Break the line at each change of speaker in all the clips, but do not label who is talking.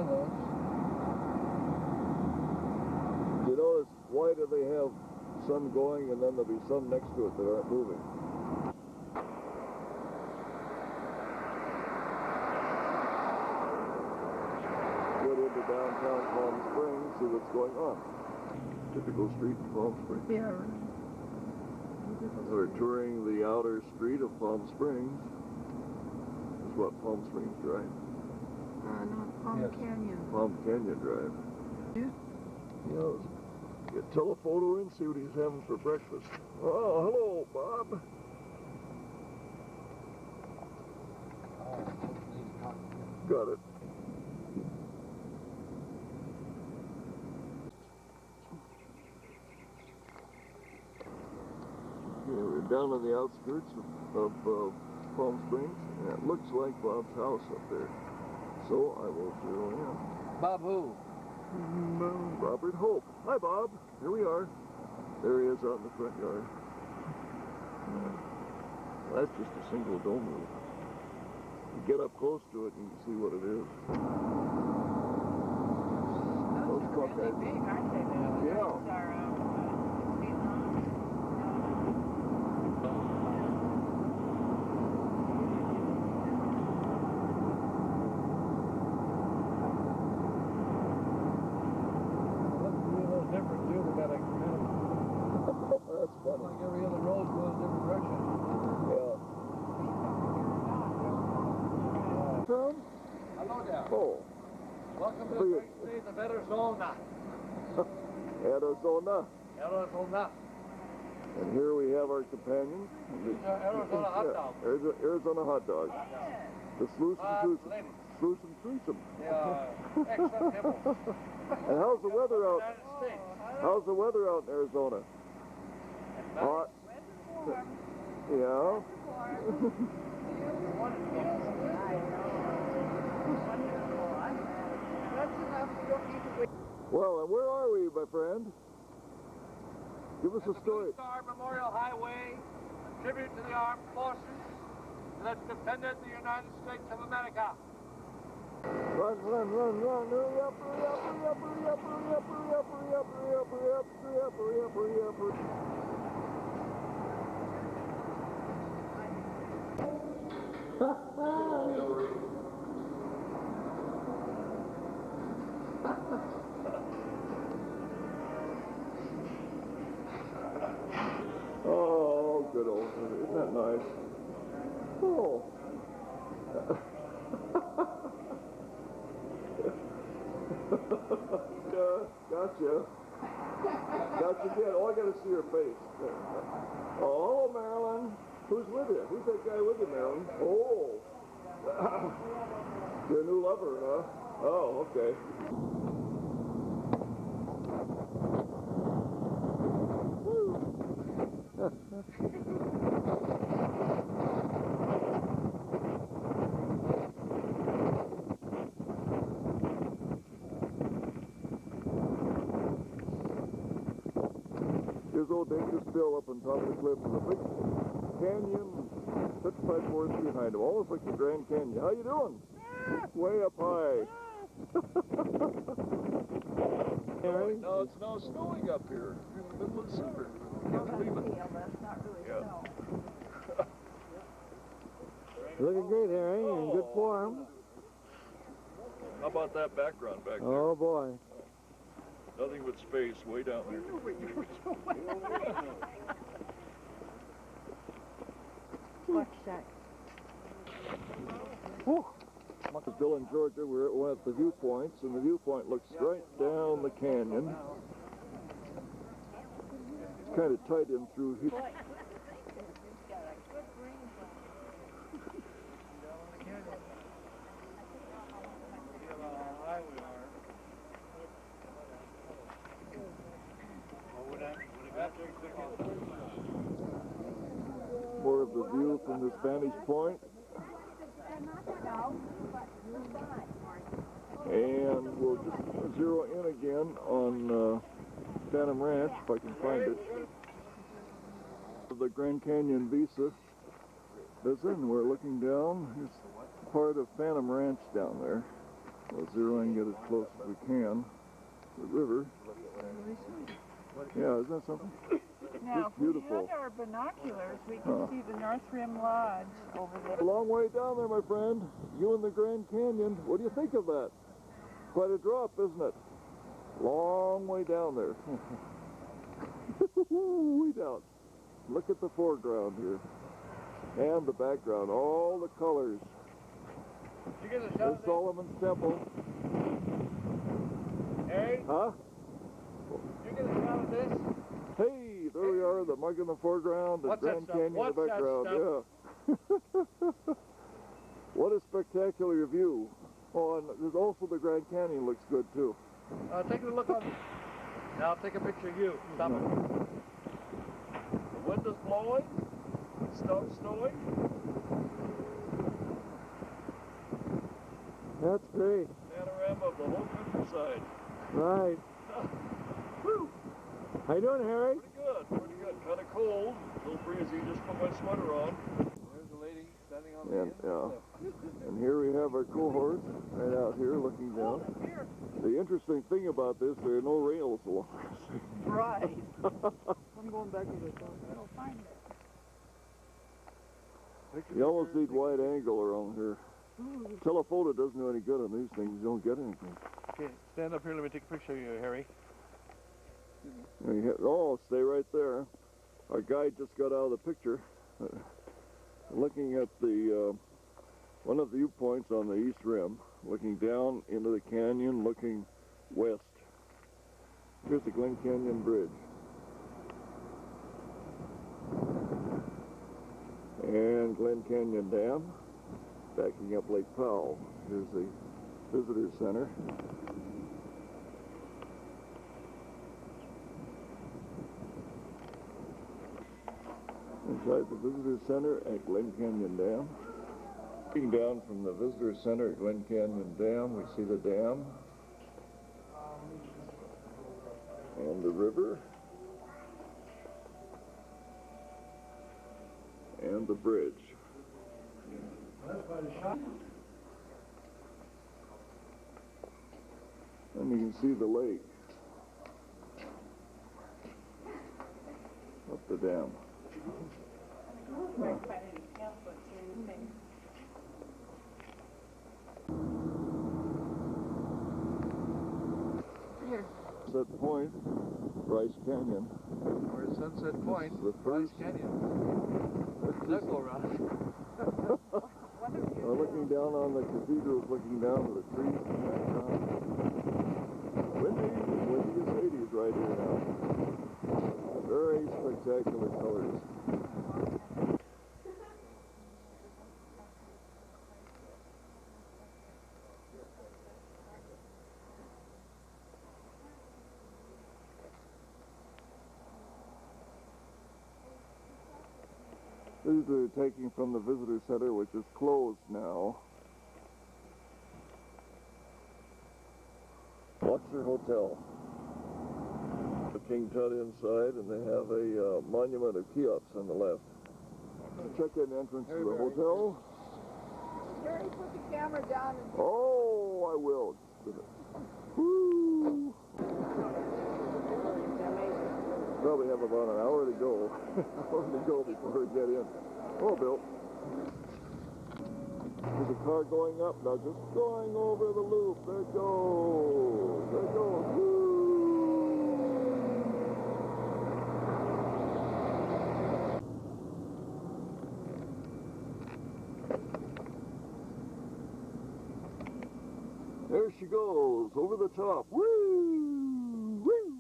You notice, why do they have some going and then there'll be some next to it that aren't moving? Get into downtown Palm Springs, see what's going on. Typical street in Palm Springs.
Yeah, right.
We're touring the outer street of Palm Springs. This is what Palm Springs Drive.
No, Palm Canyon.
Palm Canyon Drive.
Yeah.
You know, get telephoto in, see what he's having for breakfast. Oh, hello, Bob. Got it. Okay, we're down on the outskirts of Palm Springs, and it looks like Bob's house up there. So I will zero in.
Bob who?
Robert Hope. Hi, Bob. Here we are. There he is out in the front yard. Well, that's just a single dome roof. You get up close to it and you can see what it is.
Those are really big, aren't they?
Yeah.
Those are, 6 feet long.
That's funny.
Like every other road goes in different direction.
Yeah. Tom?
Hello there.
Oh,
Welcome to the great state of Arizona.
Arizona.
Arizona.
And here we have our companions.
Arizona hot dog.
Arizona hot dog. The Sluice and Twosome.
ladies.
Sluice and Twosome.
They are excellent people.
And how's the weather out?
United States.
How's the weather out in Arizona? Hot. Yeah. Well, and where are we, my friend? Give us a story.
Star Memorial Highway, a tribute to the armed forces that defended the United States of America.
Run, run, run, run. Hurry up, hurry up, hurry up, hurry up, hurry up, hurry up, hurry up, hurry up, hurry up, hurry up, hurry up, hurry up, hurry up. Oh, good old, isn't that nice? Oh. Gotcha. Gotcha again. Oh, I gotta see your face. Oh, Marilyn. Who's with you? Who's that guy with you, Marilyn? Oh. Your new lover, huh? Oh, okay. Here's old Dangerous Bill up on top of the cliff with a big canyon 55 forests behind him, almost like the Grand Canyon. How you doing? Way up high. Harry?
No, it's now snowing up here in the middle of summer. Can't believe it.
That's not really
Yeah.
snow.
Looking great, Harry, in good form.
How about that background back there?
Oh, boy.
Nothing but space way down there.
Watch that.
Bill in Georgia, we're at one of the viewpoints, and the viewpoint looks right down the canyon. It's kind of tight in through here. More of the view from this vantage point. And we'll just zero in again on Phantom Ranch, if I can find it. The Grand Canyon Visa visit, and we're looking down. Here's part of Phantom Ranch down there. We'll zero and get as close as we can. The river. Yeah, isn't that something?
Now,
Just
if we
beautiful.
had our binoculars, we could see the North Rim Lodge over there.
A long way down there, my friend. You in the Grand Canyon. What do you think of that? Quite a drop, isn't it? Long way down there. Way down. Look at the foreground here. And the background. All the colors.
Did you get a shot
There's
of this?
Solomon's Temple.
Hey,
Huh?
did you get a shot of this?
Hey, there we are, the mug in the foreground, the
What's that
Grand
stuff?
Canyon in the
What's that
background. Yeah. What a spectacular view. Oh, and there's also the Grand Canyon looks good too.
Take a look on. Now take a picture of you. Stop it. The wind is blowing. Snowing.
That's great.
Panorama of the whole countryside.
Right.
Woo!
How you doing, Harry?
Pretty good. Kind of cold. A little breezy. Just put my sweater on. There's a lady standing on the
And,
end of the
and here we have our cohort right out here looking down. The interesting thing about this, there are no rails along.
Right. I'm going back to the top. I'll find it.
You almost need wide angle around here. Telephoto doesn't do any good on these things. You don't get anything.
Okay, stand up here. Let me take a picture of you, Harry.
Oh, stay right there. Our guide just got out of the picture. Looking at the one of the viewpoints on the east rim, looking down into the canyon, looking west. Here's the Glen Canyon Bridge. And Glen Canyon Dam, backing up Lake Powell. Here's the visitor center. Inside the visitor center at Glen Canyon Dam. Looking down from the visitor center at Glen Canyon Dam, we see the dam and the river and the bridge. And you can see the lake up the dam.
Here.
Sunset Point, Bryce Canyon.
We're at Sunset Point,
The
Bryce
first,
Canyon. Knuckle run.
looking down on the cathedrals, looking down to the trees in the background. Windiest 80s right here now. Very spectacular colors. These are taken from the visitor center, which is closed now. Luxor Hotel. The King Tut inside, and they have a monument of Cheops on the left. Check-in entrance to the hotel.
Harry, put the camera down and
Oh, I will. Woo! Probably have about an hour to go. Before we get in. Oh, Bill. There's a car going up now, just going over the loop. There it goes. There it goes. Woo! There she goes, over the top. Woo! Woo!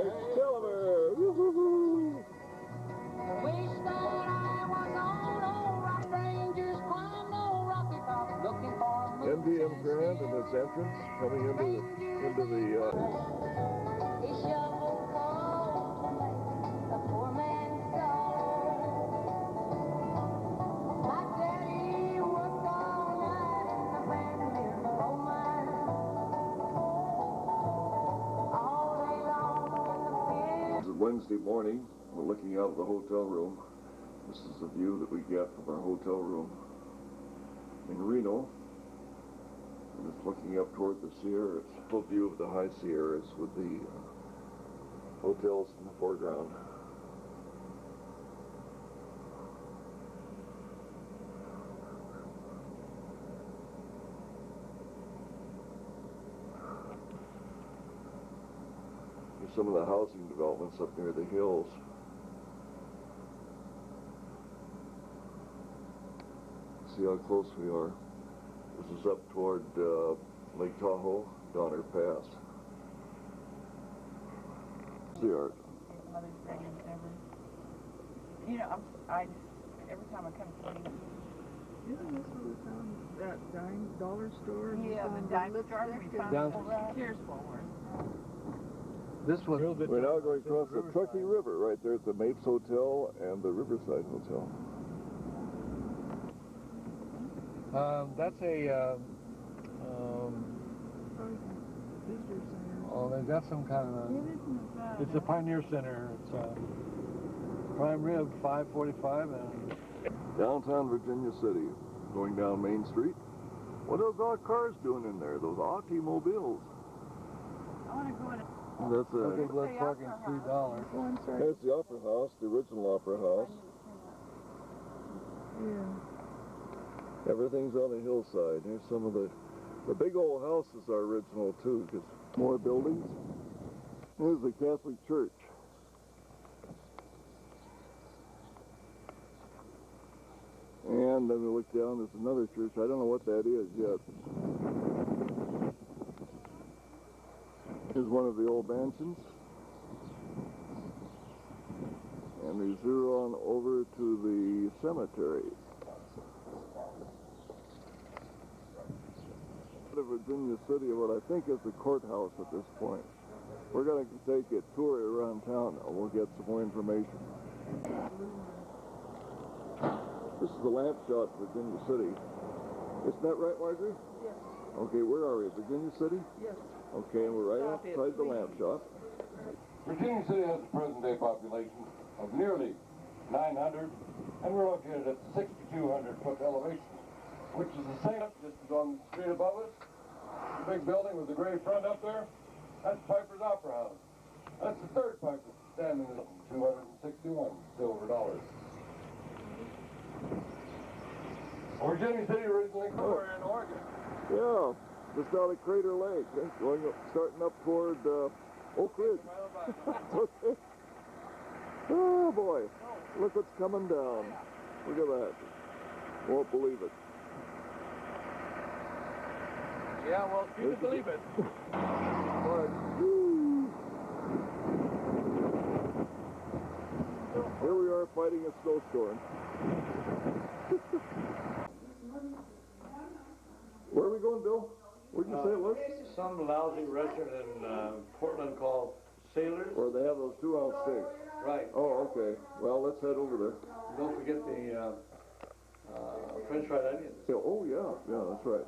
Excalibur! Woo-hoo-hoo! MGM Grand and its entrance coming into the Wednesday morning. We're looking out of the hotel room. This is the view that we get from our hotel room. in Reno. And it's looking up toward the Sierras. Full view of the high Sierras with the hotels in the foreground. Here's some of the housing developments up near the hills. See how close we are. This is up toward Lake Tahoe, Donner Pass. The art.
Mother's Day and ever. You know, every time I come to Reno.
Isn't this where we found that dollar store? We
Yeah, the
found
dime
lipstick
store we
and-
found
Down-
all Sears forward.
This one.
We're now going across the Truckee River right there at the Mapes Hotel and the Riverside Hotel.
That's a,
Visitor center.
oh, they've got some kind of
It isn't bad.
it's a Pioneer Center. It's prime rib, $5.45 and
Downtown Virginia City, going down Main Street. What are those cars doing in there? Those automobiles.
I want to go in.
That's
okay,
a.
less parking $3.
Oh, I'm sorry.
There's the Opera House, the original Opera House.
Yeah.
Everything's on the hillside. Here's some of the big old houses are original too, because more buildings. Here's the Catholic Church. And then we look down, there's another church. I don't know what that is yet. Here's one of the old mansions. And we zero on over to the cemetery. Virginia City, what I think is the courthouse at this point. We're going to take a tour around town now. We'll get some more information. This is the lamp shot, Virginia City. Isn't that right, Marjorie?
Yes.
Okay, where are we? Virginia City?
Yes.
Okay, and we're right outside the lamp shop.
Virginia City has a present-day population of nearly 900, and we're located at 6,200-foot elevation, which is the same just as on the street above us. The big building with the gray front up there, that's Piper's Opera House. That's the third Piper standing at 261 silver dollars. Virginia City originally
We're in Oregon.
Yeah, just out of Crater Lake, starting up toward Oak Ridge. Okay. Oh boy, look what's coming down. Look at that. Won't believe it.
Yeah, well, you can believe it.
But, woo. Here we are fighting a snowstorm. Where are we going, Bill? Where'd you say it was?
some lousy restaurant in Portland called Sailors.
Or they have those 2-ounce steaks.
Right.
Oh, okay. Well, let's head over there.
Don't forget the French fried onions.
Yeah, oh, yeah. Yeah, that's right.